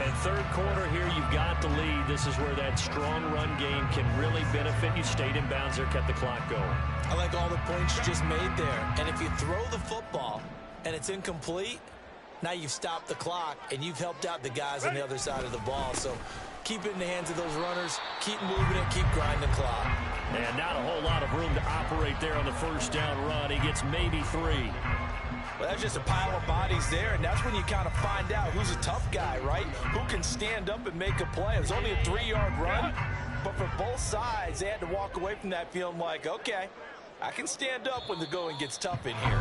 And 3rd quarter here, you've got the lead. This is where that strong run game can really benefit you. Stayed in bounds there, kept the clock going. I like all the points you just made there. And if you throw the football and it's incomplete, now you've stopped the clock and you've helped out the guys on the other side of the ball. So keep it in the hands of those runners. Keep moving it. Keep grinding the clock. And not a whole lot of room to operate there on the first down run. He gets maybe 3. Well, that's just a pile of bodies there, and that's when you kind of find out who's a tough guy, right? Who can stand up and make a play. It was only a 3-yard run, but for both sides, they had to walk away from that feeling like, okay, I can stand up when the going gets tough in here.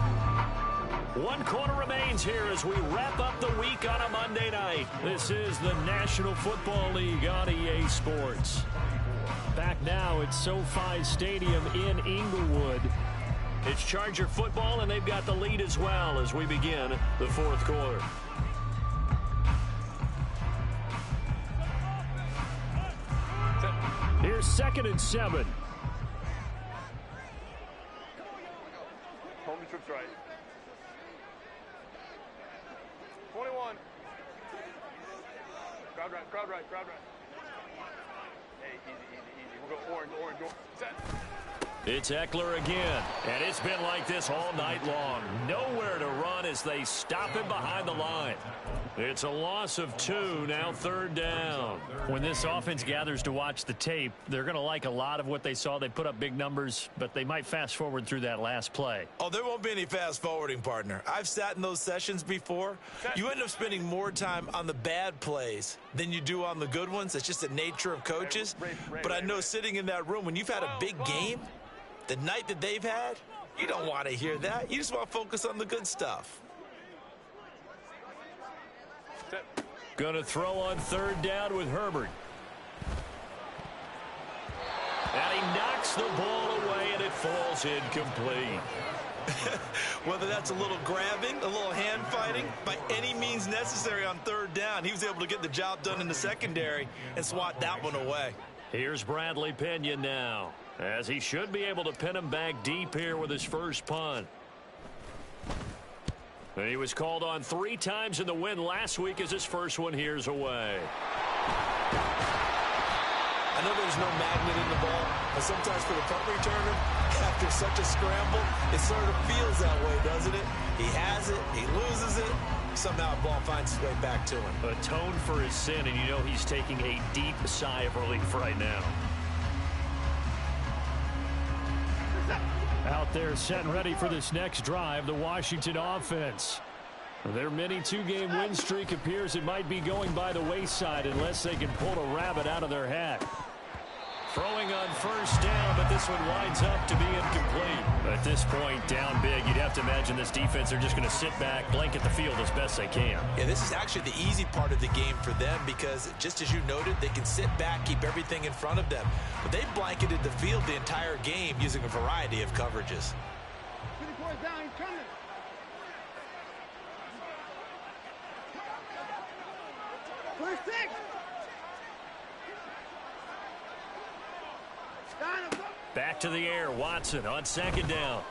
1 quarter remains here as we wrap up the week on a Monday night. This is the National Football League on EA Sports. Back now at SoFi Stadium in Inglewood. It's Charger football, and they've got the lead as well as we begin the 4th quarter. Here's 2nd and 7. Home trips right. 21. Crowd right, crowd right, crowd right. Hey, easy, easy, easy. We'll go orange, orange, orange. Set. It's Eckler again, and it's been like this all night long. Nowhere to run as they stop him behind the line. It's a loss of 2, now 3rd down. When this offense gathers to watch the tape, they're going to like a lot of what they saw. They put up big numbers, but they might fast forward through that last play. Oh, there won't be any fast forwarding, partner. I've sat in those sessions before. You end up spending more time on the bad plays than you do on the good ones. It's just the nature of coaches. But I know sitting in that room, when you've had a big game, the night that they've had, you don't want to hear that. You just want to focus on the good stuff. Going to throw on 3rd down with Herbert. And he knocks the ball away, and it falls incomplete. Whether that's a little grabbing, a little hand fighting, by any means necessary on 3rd down, he was able to get the job done in the secondary and swat that one away. Here's Bradley Pena now, as he should be able to pin him back deep here with his first punt. And he was called on 3 times in the win last week as his first one here's away. I know there's no magnet in the ball, but sometimes for the punt returner, after such a scramble, it sort of feels that way, doesn't it? He has it, he loses it, somehow the ball finds its way back to him. Atone for his sin, and you know he's taking a deep sigh of relief right now. Out there set and ready for this next drive, the Washington offense. Their mini 2-game win streak appears it might be going by the wayside unless they can pull a rabbit out of their hat. Throwing on first down, but this one winds up to be incomplete. At this point, down big, you'd have to imagine this defense are just going to sit back, blanket the field as best they can. Yeah, this is actually the easy part of the game for them because, just as you noted, they can sit back, keep everything in front of them. But they blanketed the field the entire game using a variety of coverages. Down, he's coming. First 6. Back to the air. Watson on second down.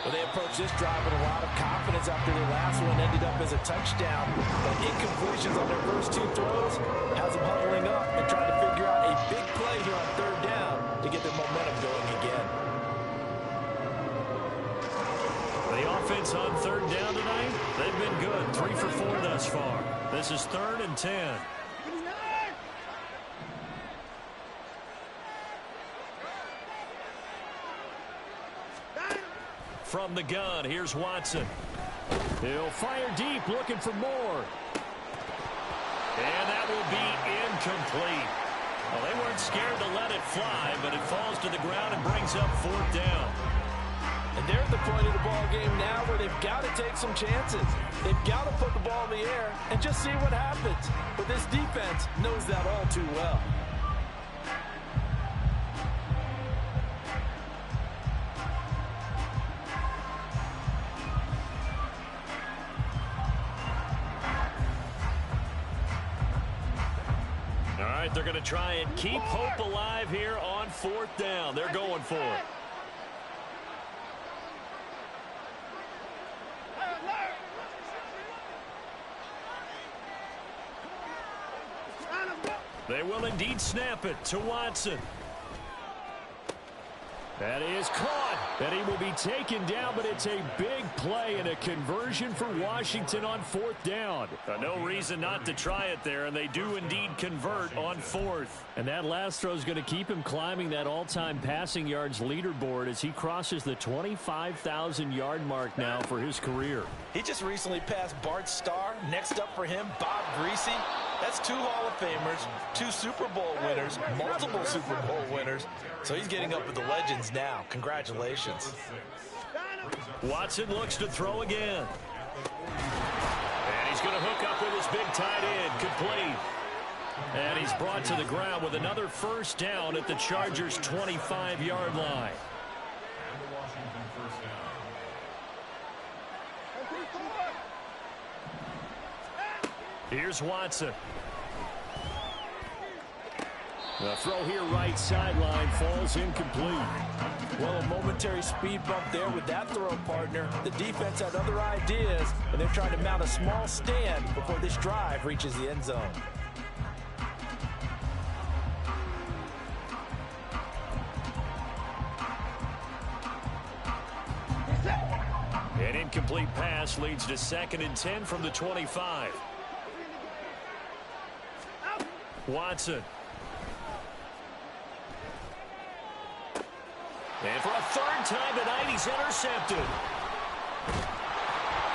Well, they approached this drive with a lot of confidence after their last one ended up as a touchdown. But incompletions on their first two throws has them huddling up and trying to figure out a big play here on third down to get their momentum going again. The offense on third down tonight, they've been good. 3 for 4 thus far. This is 3rd and 10. From the gun, here's Watson. He'll fire deep, looking for more. And that will be incomplete. Well, they weren't scared to let it fly, but it falls to the ground and brings up 4th down. And they're at the point of the ball game now where they've got to take some chances. They've got to put the ball in the air and just see what happens. But this defense knows that all too well. All right, they're going to try and keep hope alive here on 4th down. They're going for it. They will indeed snap it to Watson. That is caught. And he will be taken down, but it's a big play and a conversion for Washington on 4th down. No reason not to try it there, and they do indeed convert on 4th. And that last throw is going to keep him climbing that all-time passing yards leaderboard as he crosses the 25,000-yard mark now for his career. He just recently passed Bart Starr. Next up for him, Bob Greasy. That's 2 Hall of Famers, 2 Super Bowl winners, multiple Super Bowl winners. So he's getting up with the legends now. Congratulations. Watson looks to throw again. And he's going to hook up with his big tight end. Complete. And he's brought to the ground with another 1st down at the Chargers' 25-yard line. Here's Watson. The throw here right sideline falls incomplete. Well, a momentary speed bump there with that throw, partner. The defense had other ideas, and they're trying to mount a small stand before this drive reaches the end zone. An incomplete pass leads to 2nd and 10 from the 25. Watson. And for a 3rd time tonight, he's intercepted.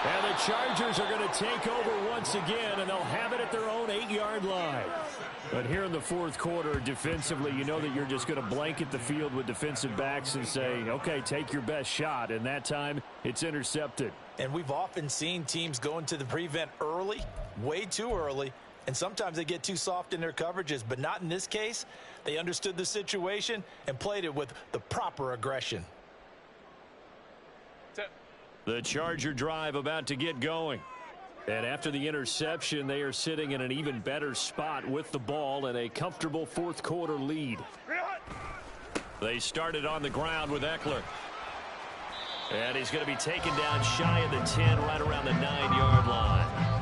And the Chargers are going to take over once again, and they'll have it at their own 8-yard line. But here in the 4th quarter, defensively, you know that you're just going to blanket the field with defensive backs and say, okay, take your best shot. And that time, it's intercepted. And we've often seen teams go into the prevent early, way too early, and sometimes they get too soft in their coverages, but not in this case. They understood the situation and played it with the proper aggression. The Charger drive about to get going. And after the interception, they are sitting in an even better spot with the ball and a comfortable 4th quarter lead. They started on the ground with Eckler. And he's going to be taken down shy of the 10, right around the 9-yard line.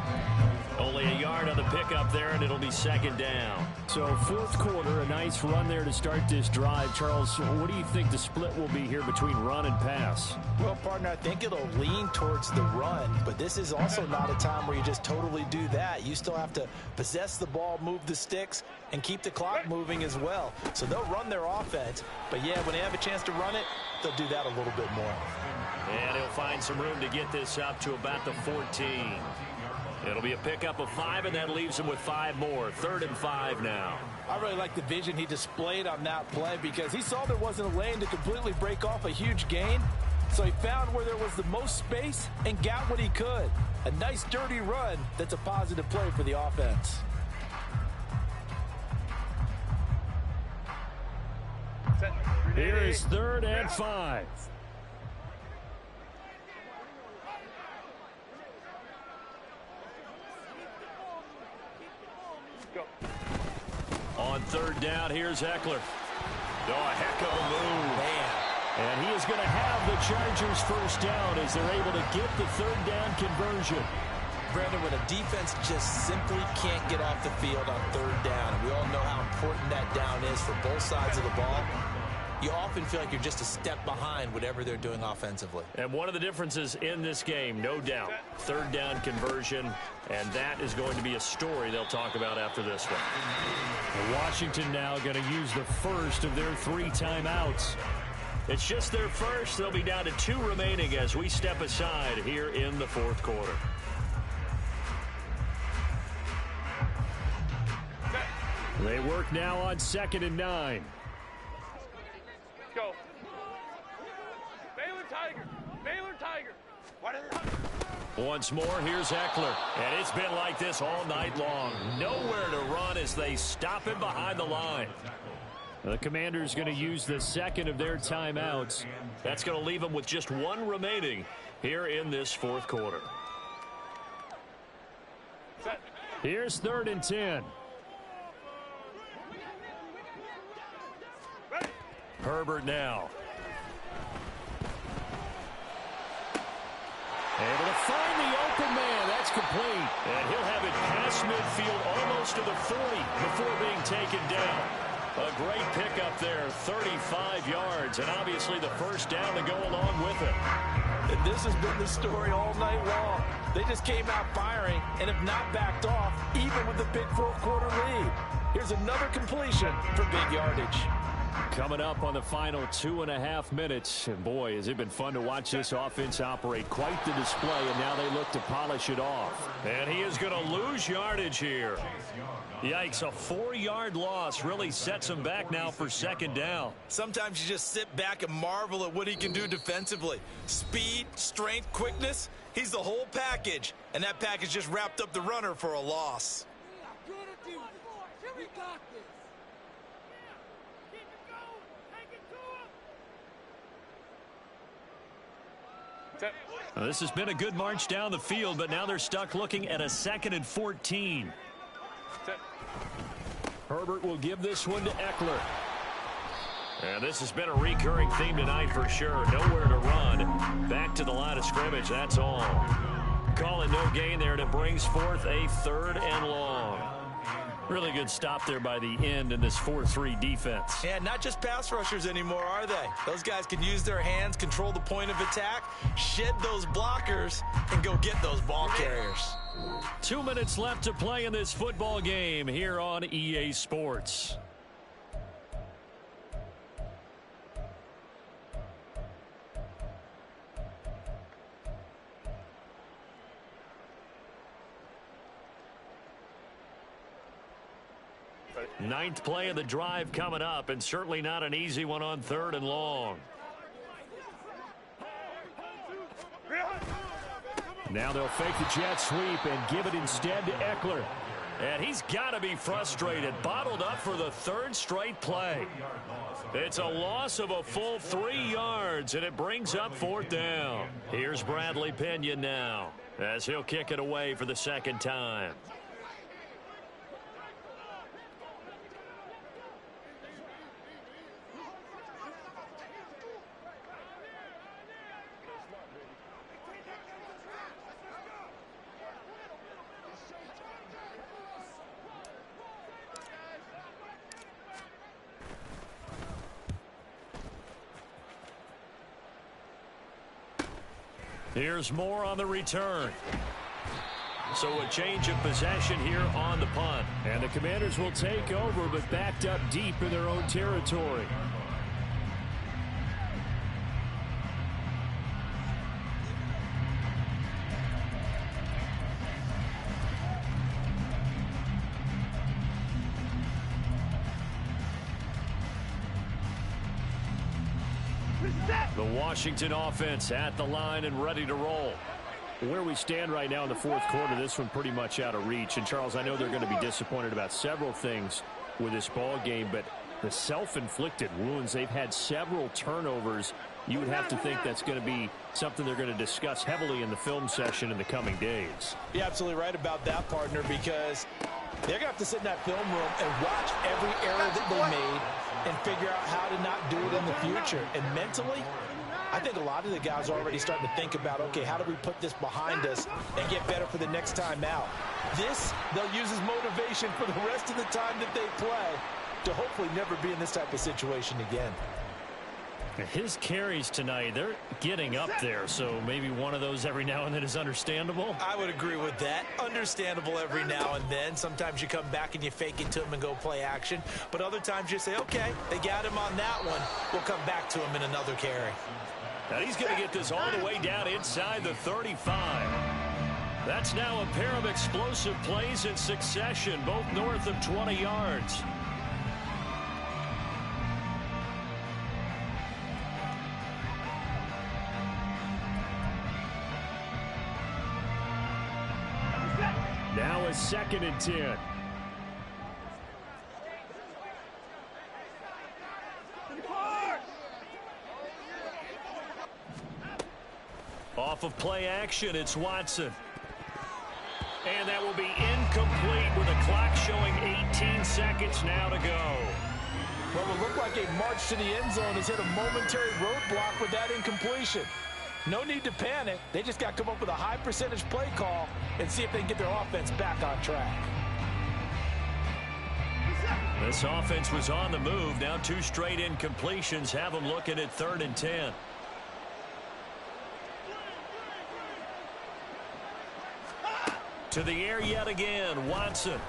Only a yard on the pickup there, and it'll be 2nd down. So 4th quarter, a nice run there to start this drive. Charles, what do you think the split will be here between run and pass? Well, partner, I think it'll lean towards the run, but this is also not a time where you just totally do that. You still have to possess the ball, move the sticks, and keep the clock moving as well. So they'll run their offense, but yeah, when they have a chance to run it, they'll do that a little bit more. And he'll find some room to get this up to about the 14. It'll be a pickup of 5, and that leaves him with 5 more. 3rd and 5 now. I really like the vision he displayed on that play because he saw there wasn't a lane to completely break off a huge gain. So he found where there was the most space and got what he could. A nice dirty run that's a positive play for the offense. Here is 3rd and 5. On 3rd down, here's Eckler. Oh, a heck of a move. Man. And he is going to have the Chargers first down as they're able to get the third down conversion. Brandon, when a defense just simply can't get off the field on third down, and we all know how important that down is for both sides of the ball, you often feel like you're just a step behind whatever they're doing offensively. And one of the differences in this game, no doubt, third down conversion, and that is going to be a story they'll talk about after this one. Washington now going to use the first of their 3 timeouts. It's just their first. They'll be down to 2 remaining as we step aside here in the fourth quarter. They work now on 2nd and 9. Let's go. Baylor Tiger. Baylor Tiger. What is it? Once more, here's Eckler. And it's been like this all night long. Nowhere to run as they stop him behind the line. The Commanders going to use the second of their timeouts. That's going to leave them with just 1 remaining here in this fourth quarter. Set. Here's 3rd and 10. Ready. Herbert now. Able to find the open man. That's complete. And he'll have it past midfield almost to the 40 before being taken down. A great pickup there, 35 yards, and obviously the first down to go along with it. And this has been the story all night long. They just came out firing and have not backed off, even with the big fourth quarter lead. Here's another completion for big yardage. Coming up on the final 2.5 minutes. And boy, has it been fun to watch this offense operate. Quite the display, and now they look to polish it off. And he is going to lose yardage here. Yikes, a 4-yard loss really sets him back now for 2nd down. Sometimes you just sit back and marvel at what he can do defensively. Speed, strength, quickness, he's the whole package. And that package just wrapped up the runner for a loss. Set. Now, this has been a good march down the field, but now they're stuck looking at a 2nd and 14. Set. Herbert will give this one to Eckler. And this has been a recurring theme tonight for sure. Nowhere to run. Back to the line of scrimmage, that's all. Calling no gain there, and it brings forth a 3rd and long. Really good stop there by the end in this 4-3 defense. And not just pass rushers anymore, are they? Those guys can use their hands, control the point of attack, shed those blockers, and go get those ball carriers. 2 minutes left to play in this football game here on EA Sports. Ninth play of the drive coming up, and certainly not an easy one on 3rd and long. Now they'll fake the jet sweep and give it instead to Eckler. And he's got to be frustrated. Bottled up for the 3rd straight play. It's a loss of a full 3 yards, and it brings up 4th down. Here's Bradley Pinion now as he'll kick it away for the 2nd time. Here's more on the return. So a change of possession here on the punt. And the Commanders will take over, but backed up deep in their own territory. The Washington offense at the line and ready to roll. Where we stand right now in the fourth quarter, this one pretty much out of reach. And, Charles, I know they're going to be disappointed about several things with this ball game, but the self-inflicted wounds, they've had several turnovers. You would have to think that's going to be something they're going to discuss heavily in the film session in the coming days. You're absolutely right about that, partner, because they're going to have to sit in that film room and watch every error that they made and figure out how to not do it in the future. And mentally, I think a lot of the guys are already starting to think about, okay, how do we put this behind us and get better for the next time out? This, they'll use as motivation for the rest of the time that they play to hopefully never be in this type of situation again. His carries tonight, they're getting up there, so maybe one of those every now and then is understandable. I would agree with that. Understandable every now and then. Sometimes you come back and you fake it to him and go play action. But other times you say, okay, they got him on that one. We'll come back to him in another carry. Now he's going to get this all the way down inside the 35. That's now a pair of explosive plays in succession, both north of 20 yards. Now a 2nd and 10. Off of play action, it's Watson. And that will be incomplete with a clock showing 18 seconds now to go. Well, it looked like a march to the end zone has hit a momentary roadblock with that incompletion. No need to panic. They just got to come up with a high percentage play call and see if they can get their offense back on track. This offense was on the move. Now 2 straight incompletions have them looking at 3rd and 10. To the air yet again, Watson.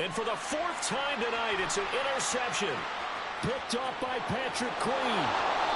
And for the 4th time tonight, it's an interception. Picked off by Patrick Queen.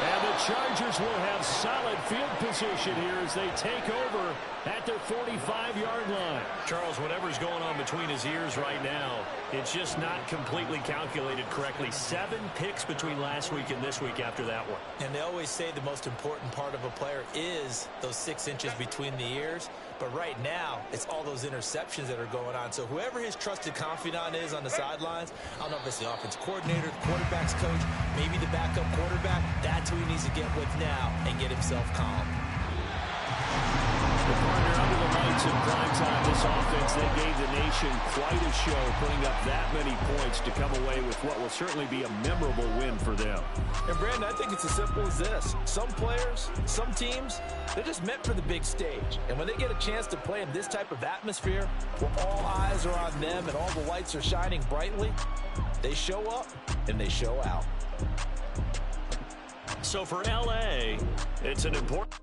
And the Chargers will have solid field position here as they take over at their 45-yard line. Charles, whatever's going on between his ears right now, it's just not completely calculated correctly. 7 picks between last week and this week after that one. And they always say the most important part of a player is those 6 inches between the ears. But right now, it's all those interceptions that are going on. So whoever his trusted confidant is on the sidelines, I don't know if it's the offense coordinator, the quarterback's coach, maybe the backup quarterback, that's who he needs to get with now and get himself calm. The partner under the lights in prime time, this offense, they gave the nation quite a show, putting up that many points to come away with what will certainly be a memorable win for them. And Brandon, I think it's as simple as this. Some players, some teams, they're just meant for the big stage. And when they get a chance to play in this type of atmosphere, where all eyes are on them and all the lights are shining brightly, they show up and they show out. So for LA, it's an important